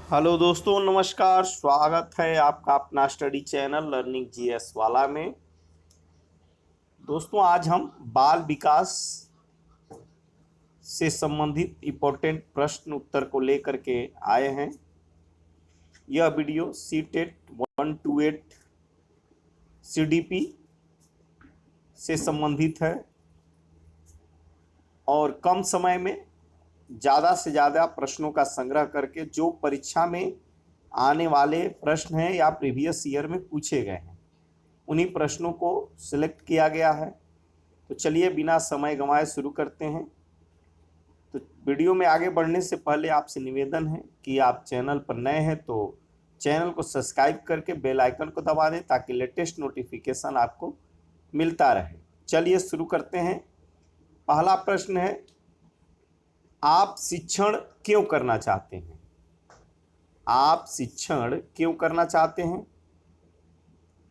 Hello दोस्तों, नमस्कार। स्वागत है आपका अपना स्टडी चैनल लर्निंग जीएस वाला में। दोस्तों, आज हम बाल विकास से संबंधित इम्पोर्टेंट प्रश्न उत्तर को लेकर के आए हैं। यह वीडियो सीटेट 128 सीडीपी से संबंधित है और कम समय में ज़्यादा से ज़्यादा प्रश्नों का संग्रह करके जो परीक्षा में आने वाले प्रश्न हैं या प्रीवियस ईयर में पूछे गए हैं उन्हीं प्रश्नों को सिलेक्ट किया गया है। तो चलिए बिना समय गंवाए शुरू करते हैं। तो वीडियो में आगे बढ़ने से पहले आपसे निवेदन है कि आप चैनल पर नए हैं तो चैनल को सब्सक्राइब करके बेल आइकन को दबा दें ताकि लेटेस्ट नोटिफिकेशन आपको मिलता रहे। चलिए शुरू करते हैं। पहला प्रश्न है, आप शिक्षण क्यों करना चाहते हैं? आप शिक्षण क्यों करना चाहते हैं?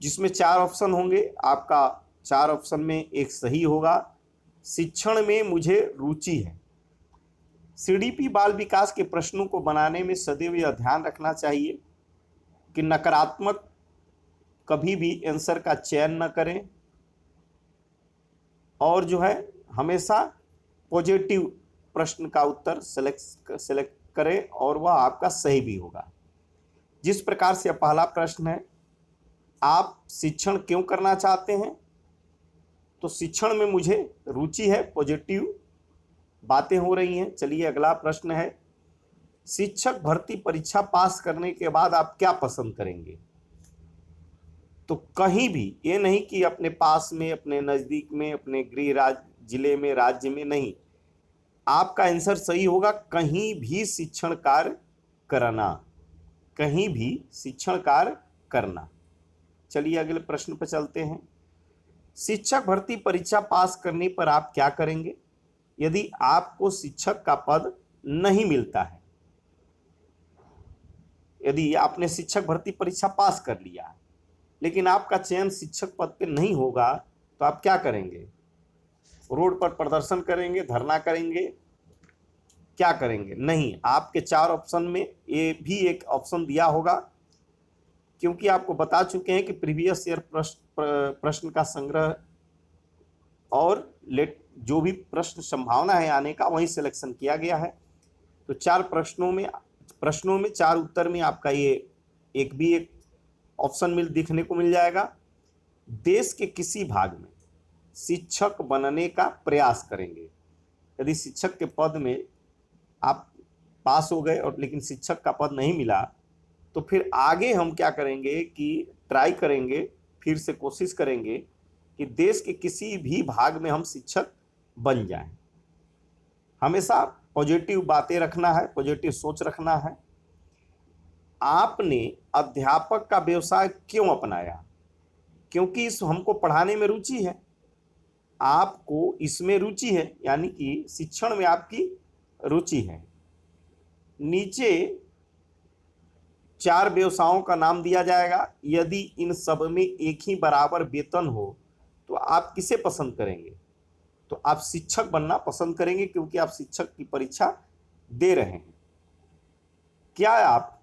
जिसमें 4 ऑप्शन होंगे। आपका 4 ऑप्शन में एक सही होगा। शिक्षण में मुझे रुचि है। सीडीपी बाल विकास के प्रश्नों को बनाने में सदैव यह ध्यान रखना चाहिए कि नकारात्मक कभी भी आंसर का चयन न करें और हमेशा पॉजिटिव प्रश्न का उत्तर सेलेक्ट करें और वह आपका सही भी होगा। जिस प्रकार से पहला प्रश्न है, आप शिक्षण क्यों करना चाहते हैं? तो शिक्षण में मुझे रुचि है, पॉजिटिव बातें हो रही हैं। चलिए अगला प्रश्न है, शिक्षक भर्ती परीक्षा पास करने के बाद आप क्या पसंद करेंगे? तो कहीं भी ये नहीं कि अपने पास में, अपने नज़दीक में, अपने गृह राज्य जिले में, राज्य में नहीं। आपका आंसर सही होगा, कहीं भी शिक्षण कार्य करना, कहीं भी शिक्षण कार्य करना। चलिए अगले प्रश्न पर चलते हैं। शिक्षक भर्ती परीक्षा पास करने पर आप क्या करेंगे? यदि आपको शिक्षक का पद नहीं मिलता है, यदि आपने शिक्षक भर्ती परीक्षा पास कर लिया है लेकिन आपका चयन शिक्षक पद पे नहीं होगा तो आप क्या करेंगे? रोड पर प्रदर्शन करेंगे, धरना करेंगे, क्या करेंगे? नहीं, आपके 4 ऑप्शन में ये भी एक ऑप्शन दिया होगा क्योंकि आपको बता चुके हैं कि प्रीवियस ईयर प्रश्न का संग्रह और जो भी प्रश्न संभावना है आने का वही सिलेक्शन किया गया है। तो 4 प्रश्नों में 4 उत्तर में आपका ये एक ऑप्शन दिखने को मिल जाएगा। देश के किसी भाग में शिक्षक बनने का प्रयास करेंगे। यदि शिक्षक के पद में आप पास हो गए और लेकिन शिक्षक का पद नहीं मिला तो फिर आगे हम क्या करेंगे कि ट्राई करेंगे, फिर से कोशिश करेंगे कि देश के किसी भी भाग में हम शिक्षक बन जाएं। हमेशा पॉजिटिव बातें रखना है, पॉजिटिव सोच रखना है। आपने अध्यापक का व्यवसाय क्यों अपनाया? क्योंकि हमको पढ़ाने में रुचि है, आपको इसमें रुचि है, यानी कि शिक्षण में आपकी रुचि है। नीचे 4 व्यवसायों का नाम दिया जाएगा। यदि इन सब में एक ही बराबर वेतन हो तो आप किसे पसंद करेंगे? तो आप शिक्षक बनना पसंद करेंगे क्योंकि आप शिक्षक की परीक्षा दे रहे हैं। क्या आप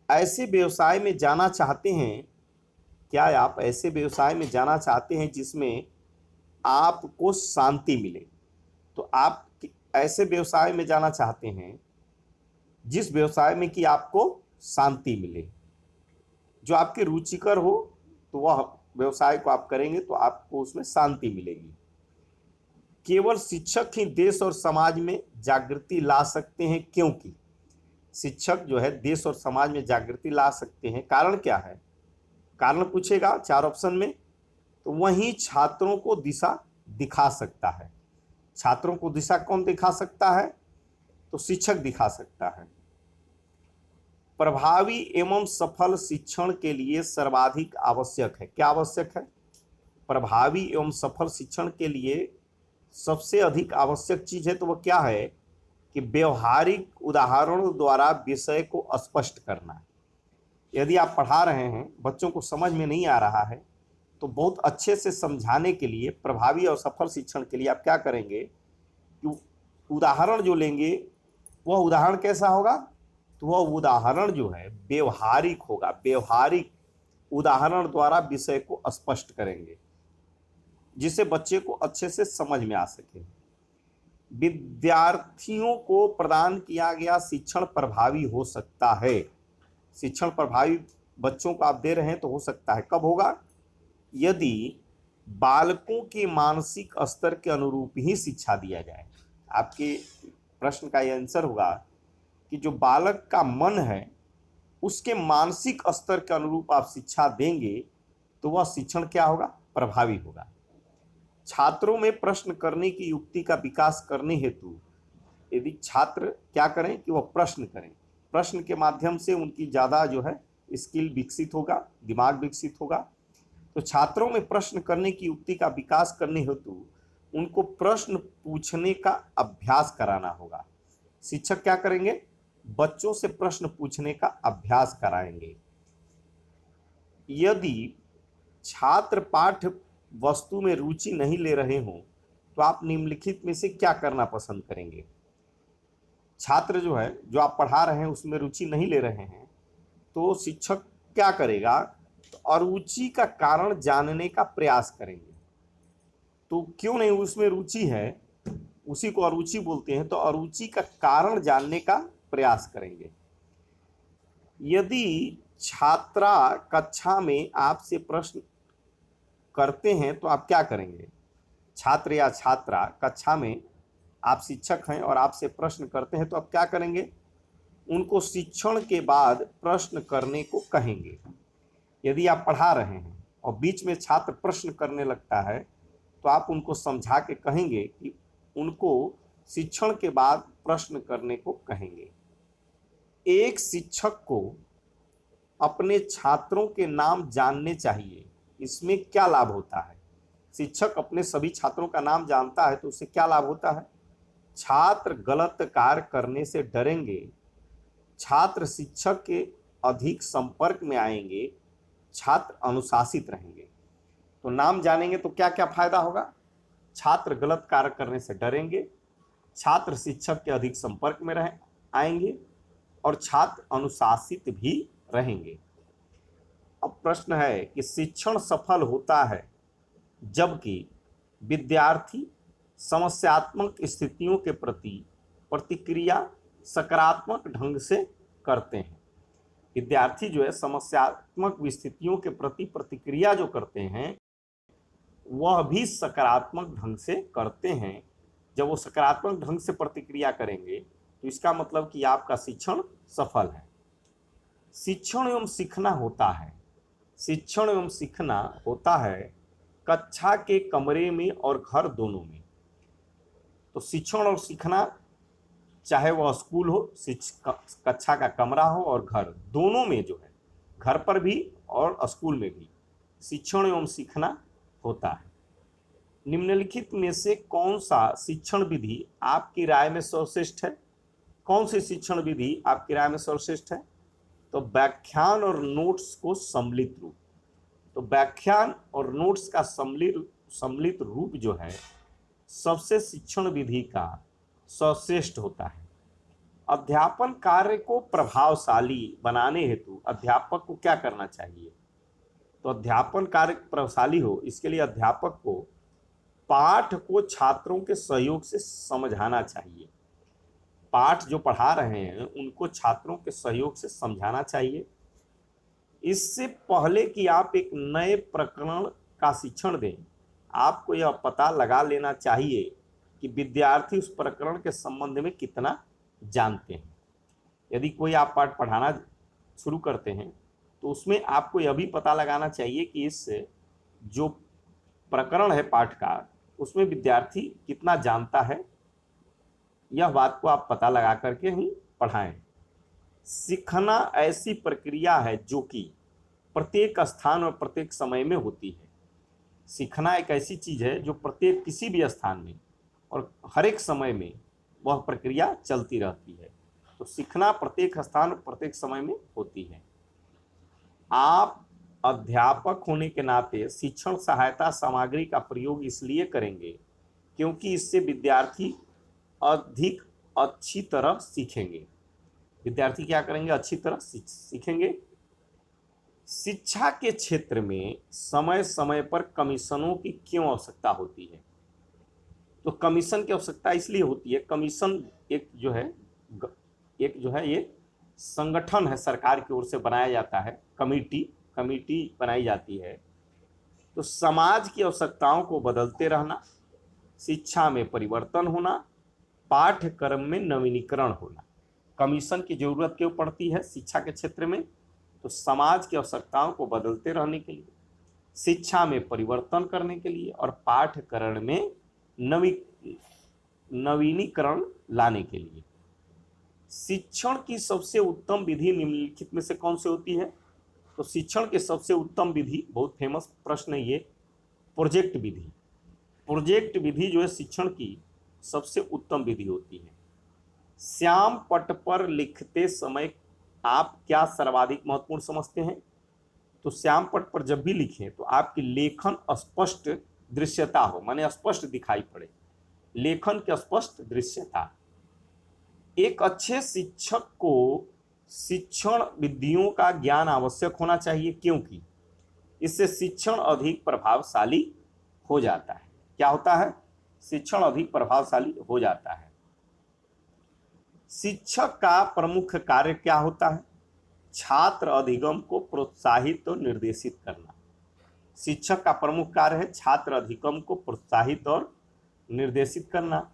ऐसे व्यवसाय में जाना चाहते हैं? क्या आप ऐसे व्यवसाय में जाना चाहते हैं जिसमें आपको शांति मिले? तो आप ऐसे व्यवसाय में जाना चाहते हैं जिस व्यवसाय में कि आपको शांति मिले, जो आपके रुचिकर हो, तो वह व्यवसाय को आप करेंगे तो आपको उसमें शांति मिलेगी। केवल शिक्षक ही देश और समाज में जागृति ला सकते हैं, क्योंकि शिक्षक देश और समाज में जागृति ला सकते हैं। कारण क्या है? कारण पूछेगा 4 ऑप्शन में, तो वही छात्रों को दिशा दिखा सकता है। छात्रों को दिशा कौन दिखा सकता है? तो शिक्षक दिखा सकता है। प्रभावी एवं सफल शिक्षण के लिए सर्वाधिक आवश्यक है। क्या आवश्यक है? प्रभावी एवं सफल शिक्षण के लिए सबसे अधिक आवश्यक चीज है तो वह क्या है कि व्यवहारिक उदाहरणों द्वारा विषय को स्पष्ट करना। यदि आप पढ़ा रहे हैं, बच्चों को समझ में नहीं आ रहा है, तो बहुत अच्छे से समझाने के लिए, प्रभावी और सफल शिक्षण के लिए आप क्या करेंगे कि उदाहरण जो लेंगे वह उदाहरण कैसा होगा? तो वह उदाहरण जो है व्यवहारिक होगा, व्यवहारिक उदाहरण द्वारा विषय को स्पष्ट करेंगे जिससे बच्चे को अच्छे से समझ में आ सके। विद्यार्थियों को प्रदान किया गया शिक्षण प्रभावी हो सकता है। शिक्षण प्रभावी बच्चों को आप दे रहे हैं तो हो सकता है। कब होगा? यदि बालकों के मानसिक स्तर के अनुरूप ही शिक्षा दिया जाए। आपके प्रश्न का यह आंसर होगा कि जो बालक का मन है उसके मानसिक स्तर के अनुरूप आप शिक्षा देंगे तो वह शिक्षण क्या होगा? प्रभावी होगा। छात्रों में प्रश्न करने की युक्ति का विकास करने हेतु यदि छात्र क्या करें कि वह प्रश्न करें, प्रश्न के माध्यम से उनकी ज़्यादा जो है स्किल विकसित होगा, दिमाग विकसित होगा। तो छात्रों में प्रश्न करने की युक्ति का विकास करने हेतु उनको प्रश्न पूछने का अभ्यास कराना होगा। शिक्षक क्या करेंगे? बच्चों से प्रश्न पूछने का अभ्यास कराएंगे। यदि छात्र पाठ वस्तु में रुचि नहीं ले रहे हों तो आप निम्नलिखित में से क्या करना पसंद करेंगे? छात्र जो है, जो आप पढ़ा रहे हैं उसमें रुचि नहीं ले रहे हैं तो शिक्षक क्या करेगा? तो अरुचि का कारण जानने का प्रयास करेंगे। तो क्यों नहीं उसमें रुचि है, उसी को अरुचि बोलते हैं, तो अरुचि का कारण जानने का प्रयास करेंगे। यदि छात्रा कक्षा में आपसे प्रश्न करते हैं तो आप क्या करेंगे? छात्र या छात्रा कक्षा में, आप शिक्षक हैं और आपसे प्रश्न करते हैं तो आप क्या करेंगे? उनको शिक्षण के बाद प्रश्न करने को कहेंगे। यदि आप पढ़ा रहे हैं और बीच में छात्र प्रश्न करने लगता है तो आप उनको समझा के कहेंगे कि उनको शिक्षण के बाद प्रश्न करने को कहेंगे। एक शिक्षक को अपने छात्रों के नाम जानने चाहिए, इसमें क्या लाभ होता है? शिक्षक अपने सभी छात्रों का नाम जानता है तो उससे क्या लाभ होता है? छात्र गलत कार्य करने से डरेंगे, छात्र शिक्षक के अधिक संपर्क में आएंगे, छात्र अनुशासित रहेंगे। तो नाम जानेंगे तो क्या क्या फायदा होगा? छात्र गलत कार्य करने से डरेंगे, छात्र शिक्षक के अधिक संपर्क में आएंगे और छात्र अनुशासित भी रहेंगे। अब प्रश्न है कि शिक्षण सफल होता है जबकि विद्यार्थी समस्यात्मक स्थितियों के प्रति प्रतिक्रिया सकारात्मक ढंग से करते हैं। विद्यार्थी जो है समस्यात्मक स्थितियों के प्रति प्रतिक्रिया जो करते हैं वह भी सकारात्मक ढंग से करते हैं। जब वो सकारात्मक ढंग से प्रतिक्रिया करेंगे तो इसका मतलब कि आपका शिक्षण सफल है। शिक्षण एवं सीखना होता है, शिक्षण एवं सीखना होता है कक्षा के कमरे में और घर दोनों में। तो शिक्षण और सीखना चाहे वह स्कूल हो, कक्षा का कमरा हो और घर, दोनों में जो है, घर पर भी और स्कूल में भी शिक्षण एवं सीखना होता है। निम्नलिखित में से कौन सा शिक्षण विधि आपकी राय में सर्वश्रेष्ठ है? कौन सी शिक्षण विधि आपकी राय में सर्वश्रेष्ठ है? तो व्याख्यान और नोट्स को सम्मिलित रूप। तो व्याख्यान और नोट्स का सम्मिलित रूप जो है सबसे शिक्षण विधि का सर्वश्रेष्ठ होता है। अध्यापन कार्य को प्रभावशाली बनाने हेतु अध्यापक को क्या करना चाहिए? तो अध्यापन कार्य प्रभावशाली हो इसके लिए अध्यापक को पाठ को छात्रों के सहयोग से समझाना चाहिए। पाठ जो पढ़ा रहे हैं उनको छात्रों के सहयोग से समझाना चाहिए। इससे पहले कि आप एक नए प्रकरण का शिक्षण दें, आपको यह पता लगा लेना चाहिए कि विद्यार्थी उस प्रकरण के संबंध में कितना जानते हैं। यदि कोई आप पाठ पढ़ाना शुरू करते हैं तो उसमें आपको यह भी पता लगाना चाहिए कि इस जो प्रकरण है पाठ का उसमें विद्यार्थी कितना जानता है। यह बात को आप पता लगा करके ही पढ़ाएं। सीखना ऐसी प्रक्रिया है जो कि प्रत्येक स्थान और प्रत्येक समय में होती है। सीखना एक ऐसी चीज है जो प्रत्येक किसी भी स्थान में और हर एक समय में वह प्रक्रिया चलती रहती है। तो सीखना प्रत्येक स्थान और प्रत्येक समय में होती है। आप अध्यापक होने के नाते शिक्षण सहायता सामग्री का प्रयोग इसलिए करेंगे क्योंकि इससे विद्यार्थी अधिक अच्छी तरह सीखेंगे। विद्यार्थी क्या करेंगे, अच्छी तरह सीखेंगे। शिक्षा के क्षेत्र में समय समय पर कमीशनों की क्यों आवश्यकता होती है? तो कमीशन की आवश्यकता इसलिए होती है, कमीशन एक जो है ये संगठन है, सरकार की ओर से बनाया जाता है, कमिटी बनाई जाती है। तो समाज की आवश्यकताओं को बदलते रहना, शिक्षा में परिवर्तन होना, पाठ्यक्रम में नवीनीकरण होना। कमीशन की जरूरत क्यों पड़ती है शिक्षा के क्षेत्र में? तो समाज की आवश्यकताओं को बदलते रहने के लिए, शिक्षा में परिवर्तन करने के लिए और पाठ्यक्रम में नवीनीकरण लाने के लिए। शिक्षण की सबसे उत्तम विधि निम्नलिखित में से कौन सी होती है? तो शिक्षण की सबसे उत्तम विधि, बहुत फेमस प्रश्न है ये, प्रोजेक्ट विधि। प्रोजेक्ट विधि जो है शिक्षण की सबसे उत्तम विधि होती है। श्याम पट पर लिखते समय आप क्या सर्वाधिक महत्वपूर्ण समझते हैं? तो श्याम पट पर जब भी लिखें तो आपकी लेखन स्पष्ट दृश्यता हो, माने स्पष्ट दिखाई पड़े, लेखन की स्पष्ट दृश्यता। एक अच्छे शिक्षक को शिक्षण विधियों का ज्ञान आवश्यक होना चाहिए, क्योंकि इससे शिक्षण अधिक प्रभावशाली हो जाता है। क्या होता है? शिक्षण अधिक प्रभावशाली हो जाता है। शिक्षक का प्रमुख कार्य क्या होता है? छात्र अधिगम को प्रोत्साहित और निर्देशित करना। शिक्षक का प्रमुख कार्य है छात्र अधिगम को प्रोत्साहित और निर्देशित करना।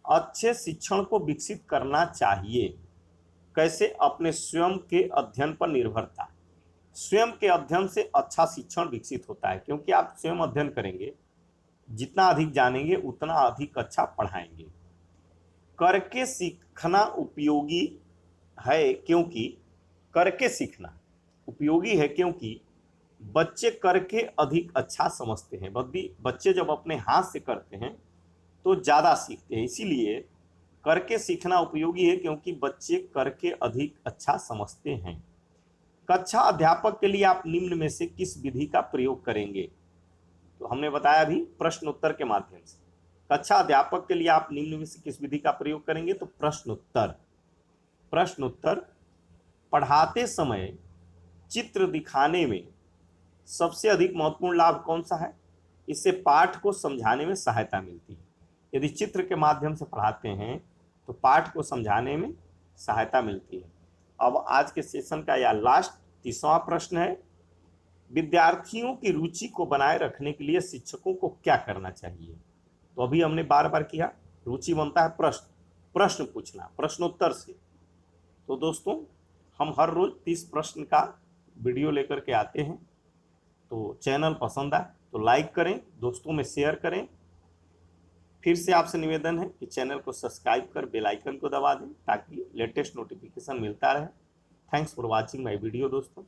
अच्छे शिक्षण को विकसित करना चाहिए। कैसे? अपने स्वयं के अध्ययन पर निर्भरता। स्वयं के अध्ययन से अच्छा शिक्षण विकसित होता है, क्योंकि आप स्वयं अध्ययन करेंगे, जितना अधिक जानेंगे उतना अधिक अच्छा पढ़ाएंगे। करके सीखना उपयोगी है, क्योंकि करके सीखना उपयोगी है, क्योंकि बच्चे करके अधिक अच्छा समझते हैं। बच्चे जब अपने हाथ से करते हैं तो ज़्यादा सीखते हैं, इसीलिए करके सीखना उपयोगी है, क्योंकि बच्चे करके अधिक अच्छा समझते हैं। कक्षा अध्यापक के लिए आप निम्न में से किस विधि का प्रयोग करेंगे? तो हमने बताया अभी प्रश्न उत्तर के माध्यम से। कक्षा अध्यापक के लिए आप निम्न में से किस विधि का प्रयोग करेंगे? तो प्रश्न उत्तर। पढ़ाते समय चित्र दिखाने में सबसे अधिक महत्वपूर्ण लाभ कौन सा है? इससे पाठ को समझाने में सहायता मिलती है। यदि चित्र के माध्यम से पढ़ाते हैं तो पाठ को समझाने में सहायता मिलती है। अब आज के सेशन का यह लास्ट 30वां प्रश्न है। विद्यार्थियों की रुचि को बनाए रखने के लिए शिक्षकों को क्या करना चाहिए? तो अभी हमने बार बार किया, रुचि बनता है प्रश्न पूछना, प्रश्नोत्तर से। तो दोस्तों, हम हर रोज 30 प्रश्न का वीडियो लेकर के आते हैं। तो चैनल पसंद आए तो लाइक करें, दोस्तों में शेयर करें। फिर से आपसे निवेदन है कि चैनल को सब्सक्राइब कर बेल आइकन को दबा दें, ताकि लेटेस्ट नोटिफिकेशन मिलता रहे। Thanks for watching my video दोस्तों।